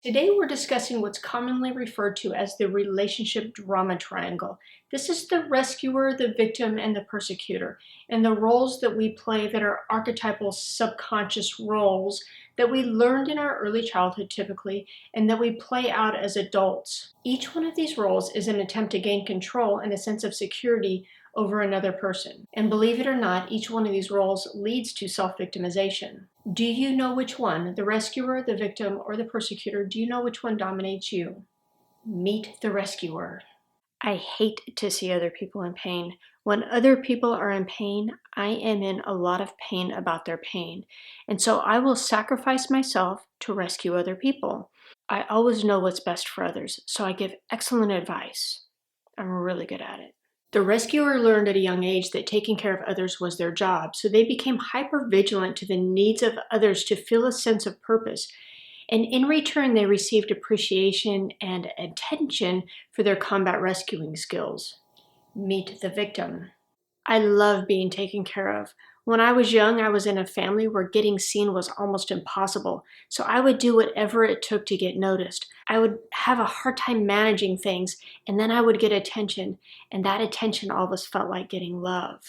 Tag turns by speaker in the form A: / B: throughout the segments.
A: Today we're discussing what's commonly referred to as the relationship drama triangle. This is the rescuer, the victim, and the persecutor, and the roles that we play that are archetypal subconscious roles that we learned in our early childhood typically, and that we play out as adults. Each one of these roles is an attempt to gain control and a sense of security over another person. And believe it or not, each one of these roles leads to self-victimization. Do you know which one, the rescuer, the victim, or the persecutor, do you know which one dominates you? Meet the rescuer. I hate to see other people in pain. When other people are in pain, I am in a lot of pain about their pain. And so I will sacrifice myself to rescue other people. I always know what's best for others, so I give excellent advice. I'm really good at it. The rescuer learned at a young age that taking care of others was their job, so they became hyper-vigilant to the needs of others to feel a sense of purpose. And in return, they received appreciation and attention for their combat rescuing skills. Meet the victim. I love being taken care of. When I was young, I was in a family where getting seen was almost impossible, so I would do whatever it took to get noticed. I would have a hard time managing things, and then I would get attention, and that attention always felt like getting love.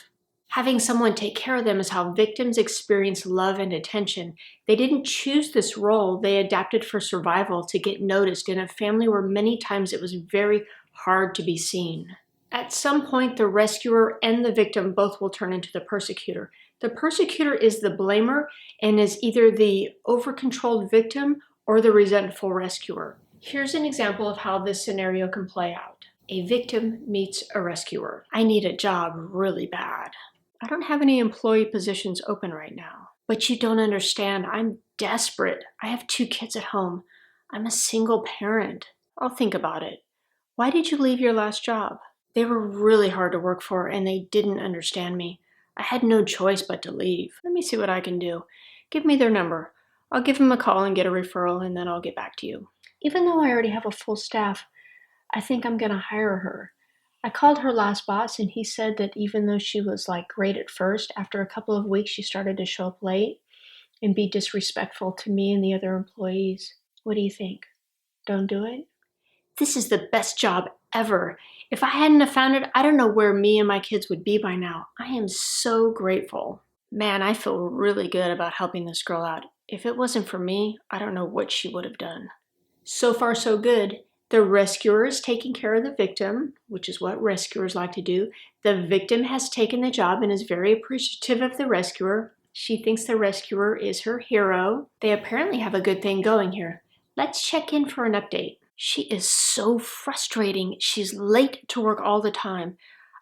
A: Having someone take care of them is how victims experience love and attention. They didn't choose this role, they adapted for survival to get noticed in a family where many times it was very hard to be seen. At some point, the rescuer and the victim both will turn into the persecutor. The persecutor is the blamer and is either the over-controlled victim or the resentful rescuer. Here's an example of how this scenario can play out. A victim meets a rescuer. I need a job really bad. I don't have any employee positions open right now. But you don't understand. I'm desperate. I have 2 kids at home. I'm a single parent. I'll think about it. Why did you leave your last job? They were really hard to work for and they didn't understand me. I had no choice but to leave. Let me see what I can do. Give me their number. I'll give them a call and get a referral and then I'll get back to you. Even though I already have a full staff, I think I'm gonna hire her. I called her last boss and he said that even though she was great at first, after a couple of weeks she started to show up late and be disrespectful to me and the other employees. What do you think? Don't do it? This is the best job ever. If I hadn't have found it, I don't know where me and my kids would be by now. I am so grateful. Man, I feel really good about helping this girl out. If it wasn't for me, I don't know what she would have done. So far, so good. The rescuer is taking care of the victim, which is what rescuers like to do. The victim has taken the job and is very appreciative of the rescuer. She thinks the rescuer is her hero. They apparently have a good thing going here. Let's check in for an update. She is so frustrating. She's late to work all the time.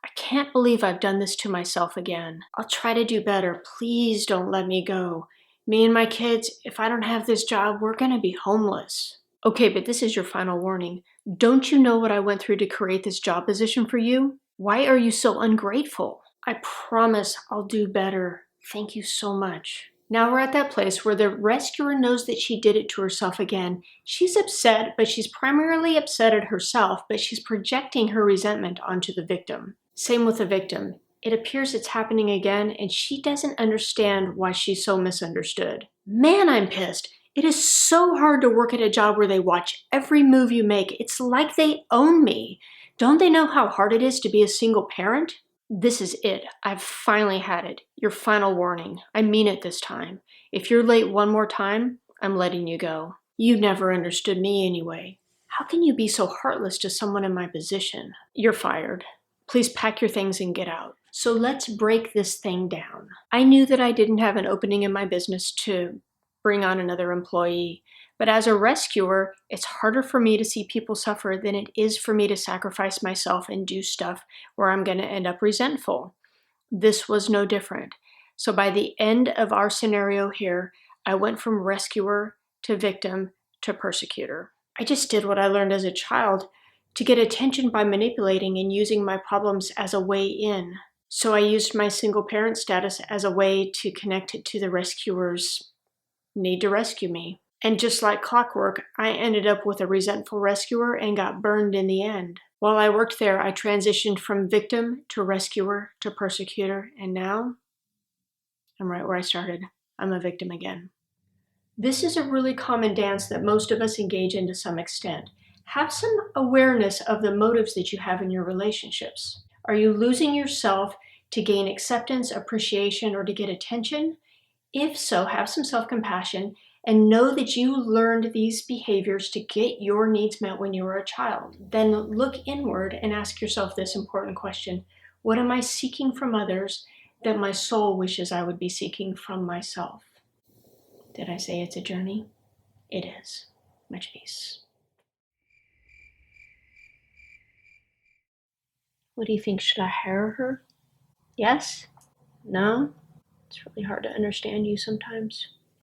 A: I can't believe I've done this to myself again. I'll try to do better. Please don't let me go. Me and my kids, if I don't have this job, we're gonna be homeless. Okay, but this is your final warning. Don't you know what I went through to create this job position for you? Why are you so ungrateful? I promise I'll do better. Thank you so much. Now we're at that place where the rescuer knows that she did it to herself again. She's upset, but she's primarily upset at herself, but she's projecting her resentment onto the victim. Same with the victim. It appears it's happening again, and she doesn't understand why she's so misunderstood. Man, I'm pissed. It is so hard to work at a job where they watch every move you make. It's like they own me. Don't they know how hard it is to be a single parent? This is it. I've finally had it. Your final warning. I mean it this time. If you're late one more time, I'm letting you go. You never understood me anyway. How can you be so heartless to someone in my position? You're fired. Please pack your things and get out. So let's break this thing down. I knew that I didn't have an opening in my business to bring on another employee. But as a rescuer, it's harder for me to see people suffer than it is for me to sacrifice myself and do stuff where I'm going to end up resentful. This was no different. So by the end of our scenario here, I went from rescuer to victim to persecutor. I just did what I learned as a child to get attention by manipulating and using my problems as a way in. So I used my single parent status as a way to connect it to the rescuer's need to rescue me. And just like clockwork, I ended up with a resentful rescuer and got burned in the end. While I worked there, I transitioned from victim to rescuer to persecutor, and now I'm right where I started. I'm a victim again. This is a really common dance that most of us engage in to some extent. Have some awareness of the motives that you have in your relationships. Are you losing yourself to gain acceptance, appreciation, or to get attention? If so, have some self-compassion and know that you learned these behaviors to get your needs met when you were a child. Then look inward and ask yourself this important question: what am I seeking from others that my soul wishes I would be seeking from myself? Did I say it's a journey? It is. Much peace. What do you think? Should I hire her? Yes? No? It's really hard to understand you sometimes.